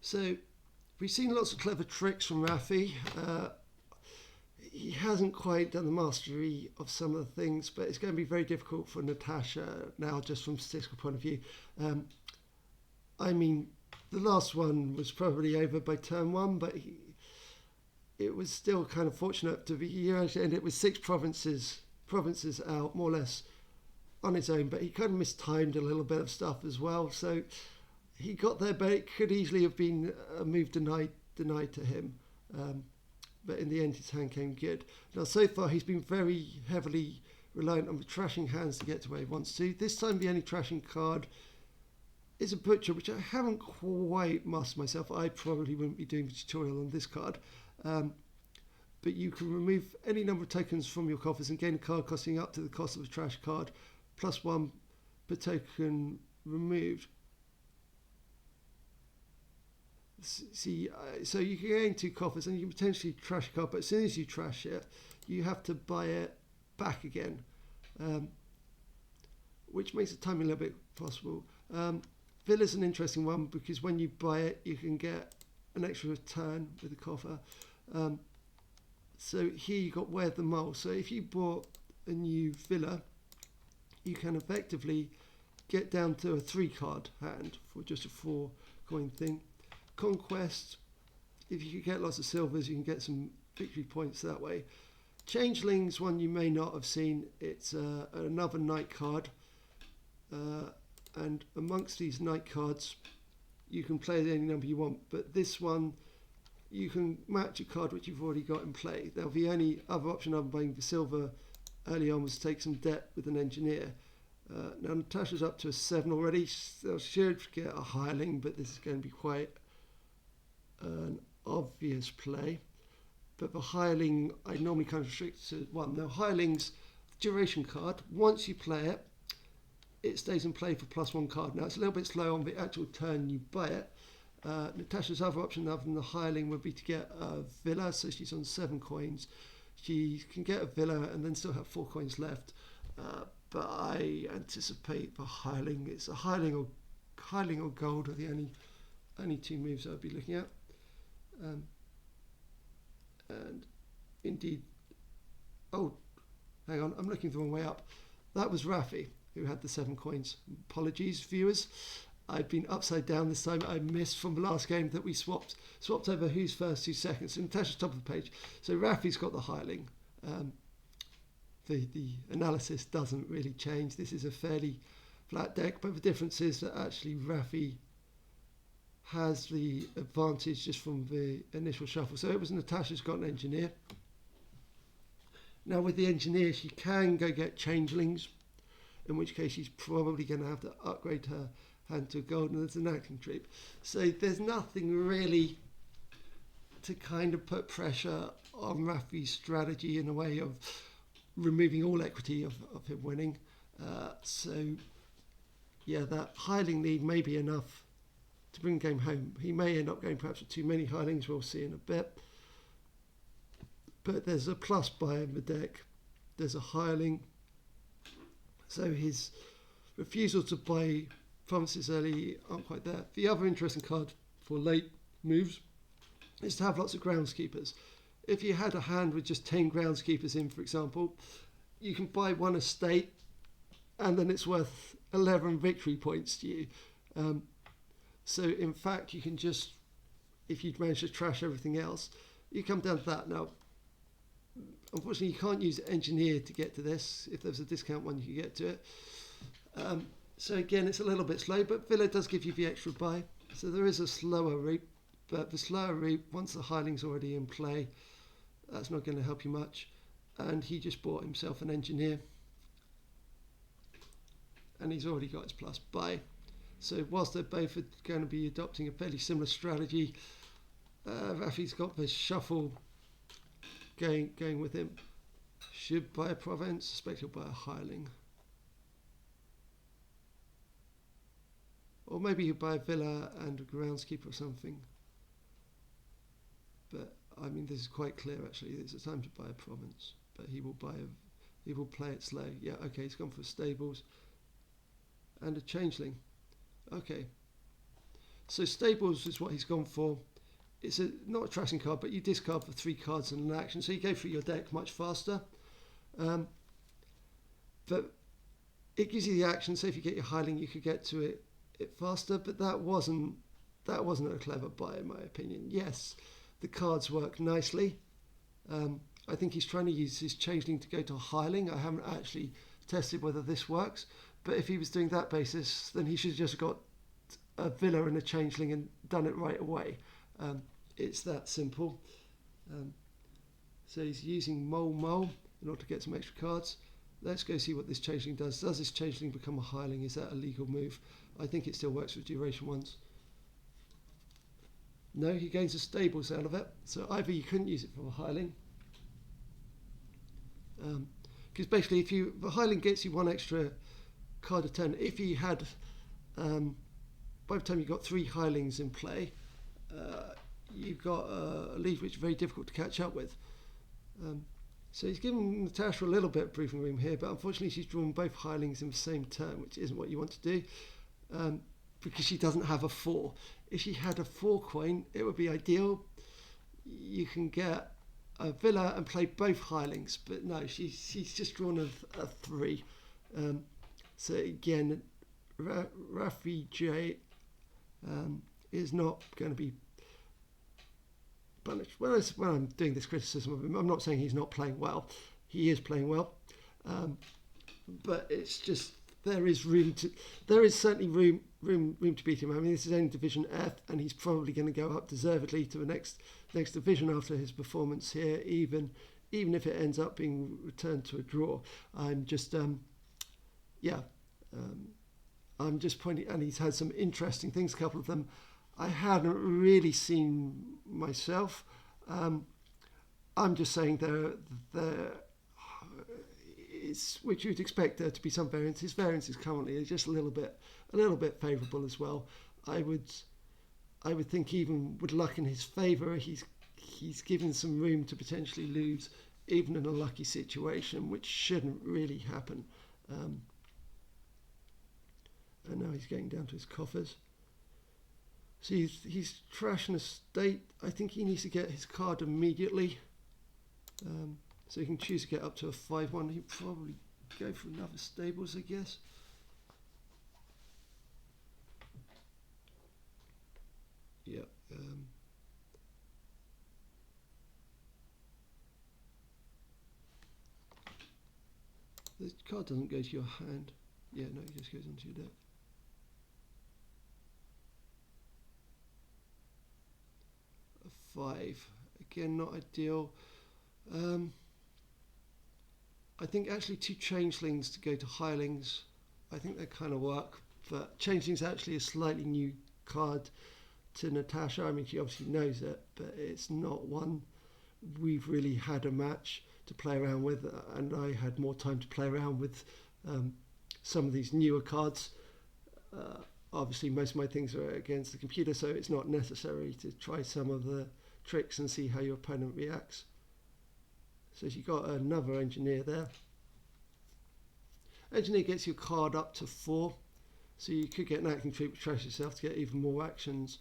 So we've seen lots of clever tricks from Raphy. He hasn't quite done the mastery of some of the things, but it's going to be very difficult for Natasha now, just from a statistical point of view. I mean, the last one was probably over by turn one, but it was still kind of fortunate to be here, and it was 6 provinces out, more or less, on his own, but he kind of mistimed a little bit of stuff as well. So he got there, but it could easily have been a move denied to him. But in the end, his hand came good. Now, so far, he's been very heavily reliant on the trashing hands to get to where he wants to. This time, the only trashing card is a Butcher, which I haven't quite mastered myself. I probably wouldn't be doing the tutorial on this card. But you can remove any number of tokens from your coffers and gain a card costing up to the cost of a trash card, +1 per token removed. See, so you can gain 2 coffers and you can potentially trash a card, but as soon as you trash it, you have to buy it back again, which makes the timing a little bit possible. Villa's an interesting one because when you buy it, you can get an extra return with the coffer. So here you got Wear the Mole. So if you bought a new Villa, you can effectively get down to a 3 card hand for just a 4 coin thing. Conquest, if you get lots of silvers, you can get some victory points that way. Changeling's one you may not have seen. It's another night card, and amongst these night cards you can play any number you want, but this one you can match a card which you've already got in play. Now the only other option other than buying the silver early on was to take some debt with an engineer. Now Natasha's up to a 7 already. She should get a Hireling, but this is going to be quite an obvious play. But the Hireling I normally kind of restrict to 1. Now Hireling's duration card, once you play it, it stays in play for +1 card. Now it's a little bit slow on the actual turn you buy it. Natasha's other option other than the Hireling would be to get a Villa, so she's on 7 coins. She can get a Villa and then still have 4 coins left. But I anticipate the Hireling. It's a Hireling or gold are the only 2 moves I'd be looking at. And indeed, oh, hang on, I'm looking the wrong way up. That was Raphy who had the 7 coins. Apologies, viewers. I've been upside down this time. I missed from the last game that we swapped over who's first, who's second. So Natasha's top of the page. So Raphy's got the Hireling. The analysis doesn't really change. This is a fairly flat deck, but the difference is that actually Raphy has the advantage just from the initial shuffle. So it was Natasha's got an engineer. Now with the engineer, she can go get changelings, in which case she's probably going to have to upgrade her hand to a gold, and there's an acting Troupe. So there's nothing really to kind of put pressure on Raphy's strategy in a way of removing all equity of him winning. So yeah, that Hireling lead may be enough to bring the game home. He may end up going perhaps with too many Hirelings, we'll see in a bit. But there's a plus buy in the deck. There's a Hireling. So his refusal to buy provinces early aren't quite there. The other interesting card for late moves is to have lots of Groundskeepers. If you had a hand with just 10 Groundskeepers in, for example, you can buy 1 estate and then it's worth 11 victory points to you. So in fact, you can just, if you'd managed to trash everything else, you come down to that. Now, unfortunately, you can't use Engineer to get to this. If there's a discount one, you can get to it. So again, it's a little bit slow, but Villa does give you the extra buy. So there is a slower route, but the slower route, once the Hireling's already in play, that's not going to help you much. And he just bought himself an Engineer. And he's already got his plus buy. So whilst they're both going to be adopting a fairly similar strategy, Raphy's got the shuffle going with him. Should buy a province, suspect he'll buy a Hireling. Or maybe he'll buy a Villa and a Groundskeeper or something. But I mean, this is quite clear actually. It's a time to buy a province. But he will play it slow. Yeah, okay, he's gone for stables. And a Changeling. Okay. So Stables is what he's gone for. It's not a trashing card, but you discard for 3 cards in an action, so you go through your deck much faster. But it gives you the action, so if you get your Hireling, you could get to it faster, but that wasn't a clever buy in my opinion. Yes, the cards work nicely. I think he's trying to use his Changeling to go to a Hireling. I haven't actually tested whether this works, but if he was doing that basis, then he should have just got a Villa and a Changeling and done it right away. It's that simple. So he's using Mole in order to get some extra cards. Let's go see what this Changeling does. Does this Changeling become a Hireling? Is that a legal move? I think it still works with duration ones. No, he gains a Stables out of it. So either you couldn't use it for a Hireling, because basically if the Hireling gets you 1 extra card a turn. If you had, by the time you got 3 Hirelings in play, you've got a lead which is very difficult to catch up with. So he's given Natasha a little bit of breathing room here, but unfortunately she's drawn both Hirelings in the same turn, which isn't what you want to do, because she doesn't have a 4. If she had a 4 coin, it would be ideal. You can get a Villa and play both Hirelings, but no, she's just drawn a 3. So again, Raphy J is not going to be punished. When I'm doing this criticism of him, I'm not saying he's not playing well. He is playing well, but it's just there is certainly room to beat him. I mean, this is only Division F, and he's probably going to go up deservedly to the next division after his performance here, even if it ends up being returned to a draw. I'm just I'm just pointing, and he's had some interesting things. A couple of them I hadn't really seen myself. I'm just saying there is, which you'd expect there to be some variance. His variance is currently just a little bit favourable as well. I would think even with luck in his favour, he's given some room to potentially lose, even in a lucky situation, which shouldn't really happen. And now he's getting down to his coffers. So he's trashing a state. I think he needs to get his card immediately. So he can choose to get up to a 5-1. He'd probably go for another Stables, I guess. Yeah. The card doesn't go to your hand. Yeah, no, it just goes onto your deck. A 5. Again, not ideal. I think actually 2 Changelings to go to Hirelings, I think they kind of work. But Changeling's actually a slightly new card to Natasha. I mean, she obviously knows it, but it's not one we've really had a match to play around with, and I had more time to play around with some of these newer cards. Obviously most of my things are against the computer, so it's not necessary to try some of the tricks and see how your opponent reacts. So you've got another Engineer there. Engineer gets your card up to 4, so you could get an acting Troupe, trash yourself to get even more actions,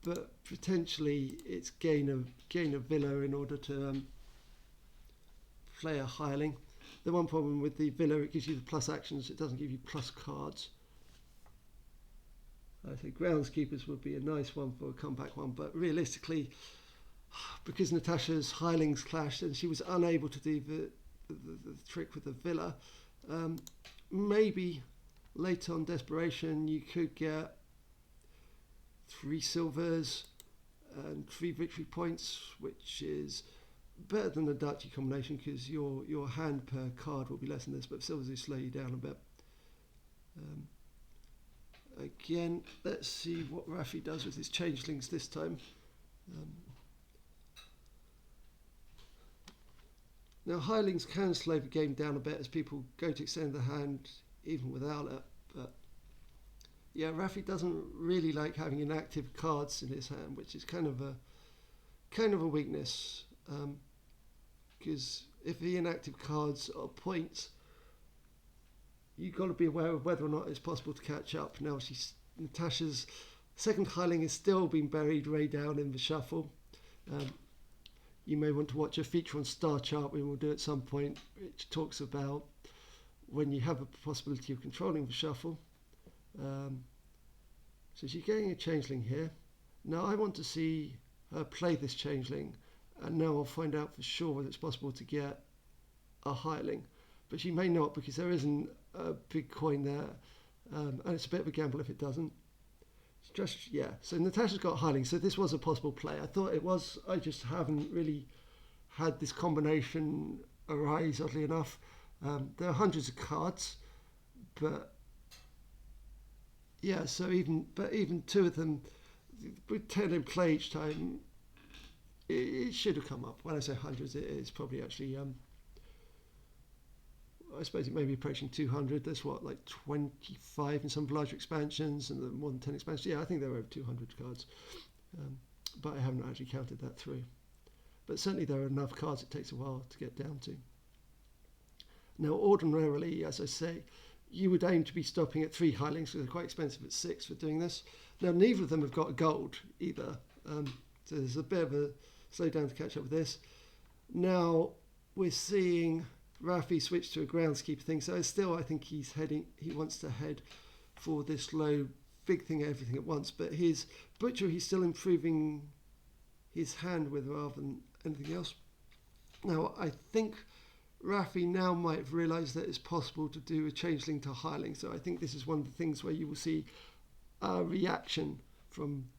but potentially it's gain a Villa in order to play a Hireling. The one problem with the Villa, it gives you the plus actions, it doesn't give you plus cards. I think Groundskeepers would be a nice one for a comeback one, but realistically, because Natasha's Hirelings clashed and she was unable to do the trick with the Villa, maybe later on Desperation you could get 3 silvers and 3 victory points, which is better than the Dutchy combination because your hand per card will be less than this, but silvers will slow you down a bit. Again, let's see what Raphy does with his Changelings this time. Now, Hirelings can slow the game down a bit as people go to extend the hand even without it, but yeah, Raphy doesn't really like having inactive cards in his hand, which is kind of a weakness, because if the inactive cards are points, you've got to be aware of whether or not it's possible to catch up. Now, Natasha's Second Hireling is still being buried way down in the shuffle. You may want to watch a feature on Star Chart we will do at some point, which talks about when you have a possibility of controlling the shuffle. So she's getting a Changeling here. Now I want to see her play this Changeling, and now I'll find out for sure whether it's possible to get a Hireling. But she may not, because there isn't a big coin there, and it's a bit of a gamble if it doesn't. It's just, yeah, so Natasha's got Hireling, so this was a possible play. I thought it was, I just haven't really had this combination arise, oddly enough. There are hundreds of cards, but yeah, so even two of them, with 10 in play each time, it should have come up. When I say hundreds, it is probably actually, I suppose it may be approaching 200. There's what, like 25 in some larger expansions, and more than 10 expansions. Yeah, I think there were over 200 cards, but I haven't actually counted that through. But certainly there are enough cards it takes a while to get down to. Now, ordinarily, as I say, you would aim to be stopping at 3 Hirelings, because they're quite expensive at 6 for doing this. Now, neither of them have got a gold either, so there's a bit of a slowdown to catch up with this. Now, we're seeing Raphy switch to a groundskeeper thing, so still I think he wants to head for this low, big thing, everything at once, but his butcher, he's still improving his hand with rather than anything else. Now, I think Raphy now might have realised that it's possible to do a Changeling to Hireling, so I think this is one of the things where you will see a reaction from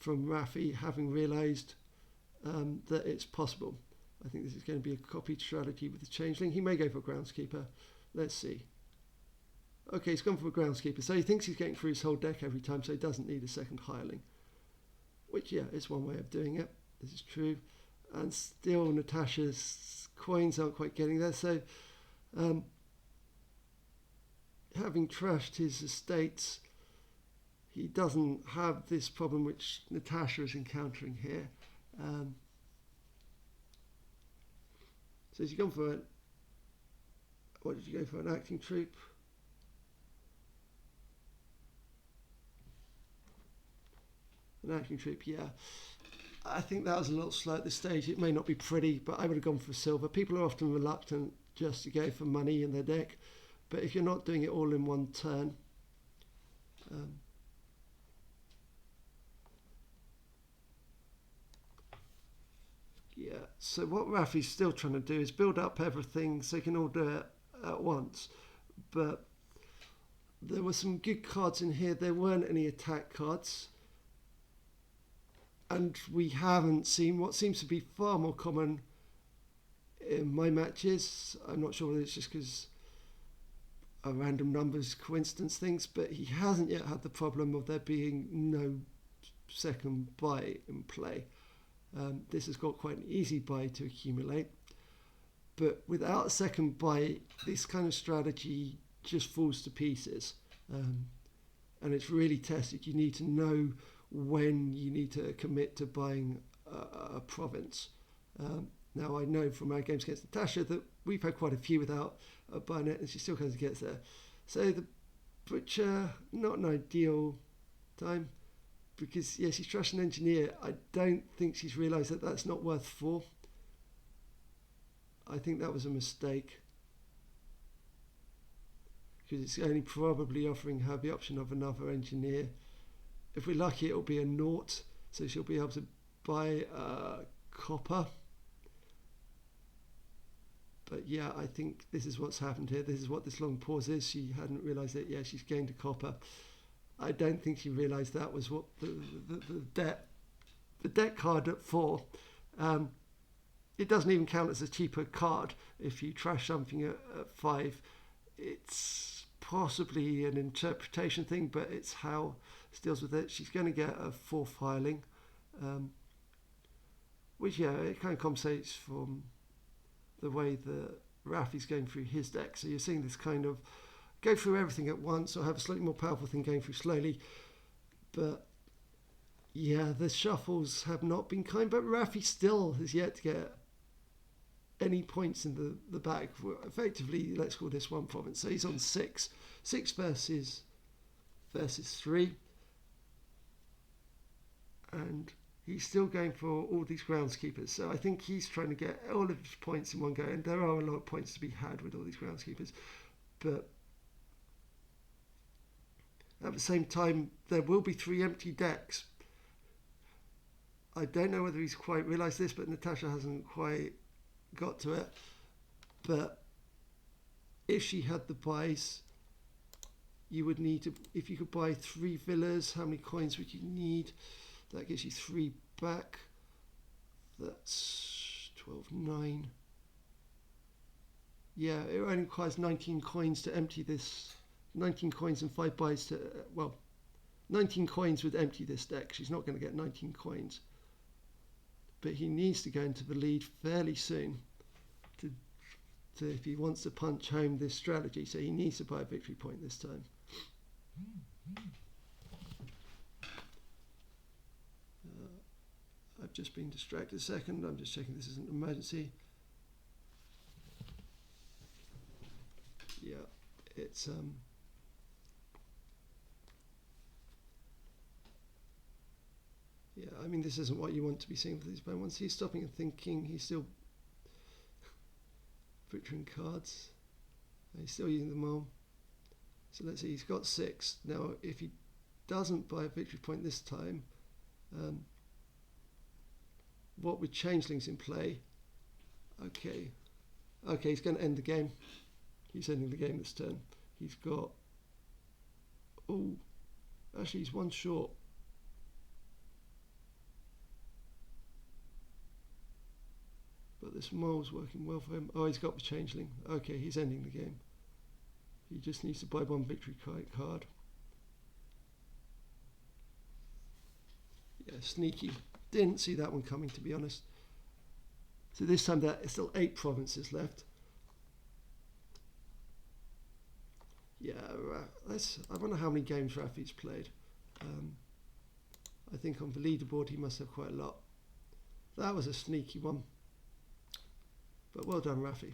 Raphy having realised that it's possible. I think this is going to be a copied strategy with the Changeling. He may go for a Groundskeeper. Let's see. Okay, he's gone for a Groundskeeper, so he thinks he's getting through his whole deck every time, so he doesn't need a second Hireling, which, yeah, is one way of doing it. This is true. And still Natasha's coins aren't quite getting there, so having trashed his estates, he doesn't have this problem which Natasha is encountering here. So he's gone for what did you go for, an acting troupe? An acting troupe, yeah. I think that was a little slow at this stage. It may not be pretty, but I would have gone for silver. People are often reluctant just to go for money in their deck, but if you're not doing it all in one turn, yeah, so what Raphy's still trying to do is build up everything so he can all do it at once. But there were some good cards in here. There weren't any attack cards. And we haven't seen what seems to be far more common in my matches. I'm not sure whether it's just because a random numbers coincidence things, but he hasn't yet had the problem of there being no second buy in play. This has got quite an easy buy to accumulate, but without a second buy, this kind of strategy just falls to pieces, and it's really tested. You need to know when you need to commit to buying a province. Now I know from our games against Natasha that we've had quite a few without buying it, and she still kind of gets there. So the butcher, not an ideal time, because yeah, she's trashing engineer. I don't think she's realised that that's not worth 4. I think that was a mistake, because it's only probably offering her the option of another engineer. If we're lucky, it'll be a naught, so she'll be able to buy copper. But yeah, I think this is what's happened here. This is what this long pause is. She hadn't realised that, yeah, she's gained a copper. I don't think she realised that was what the deck card at 4. It doesn't even count as a cheaper card if you trash something at 5. It's possibly an interpretation thing, but it's how it deals with it. She's going to get a 4th Hireling, which, yeah, it kind of compensates from the way that Raphy's going through his deck. So you're seeing this kind of go through everything at once, or have a slightly more powerful thing going through slowly. But yeah, the shuffles have not been kind, but Raphy still has yet to get any points in the bag. Effectively, let's call this one province. So he's on 6 versus 3. and he's still going for all these groundskeepers. So I think he's trying to get all of his points in one go, and there are a lot of points to be had with all these groundskeepers. But at the same time, there will be 3 empty decks. I don't know whether he's quite realised this, but Natasha hasn't quite got to it. But if she had the buys, you would need to, if you could buy 3 villas, how many coins would you need? That gives you 3 back. That's 12, 9. Yeah, it only requires 19 coins to empty this. 19 coins and 5 buys to, well, 19 coins would empty this deck. She's not going to get 19 coins. But he needs to go into the lead fairly soon to if he wants to punch home this strategy. So he needs to buy a victory point this time. I've just been distracted a second. I'm just checking this isn't an emergency. Yeah, it's yeah, I mean, this isn't what you want to be seeing for these, but once he's stopping and thinking, he's still butchering cards. He's still using them all. So let's see, he's got 6. Now, if he doesn't buy a victory point this time, what with Changelings in play? Okay, he's going to end the game. He's ending the game this turn. He's got, oh, actually he's 1 short. But this mole's working well for him. Oh, he's got the Changeling. Okay, he's ending the game. He just needs to buy 1 victory card. Yeah, sneaky. Didn't see that one coming, to be honest. So this time there's still 8 provinces left. Yeah, I wonder how many games Raphy's played. I think on the leaderboard he must have quite a lot. That was a sneaky one. But well done, Raphy.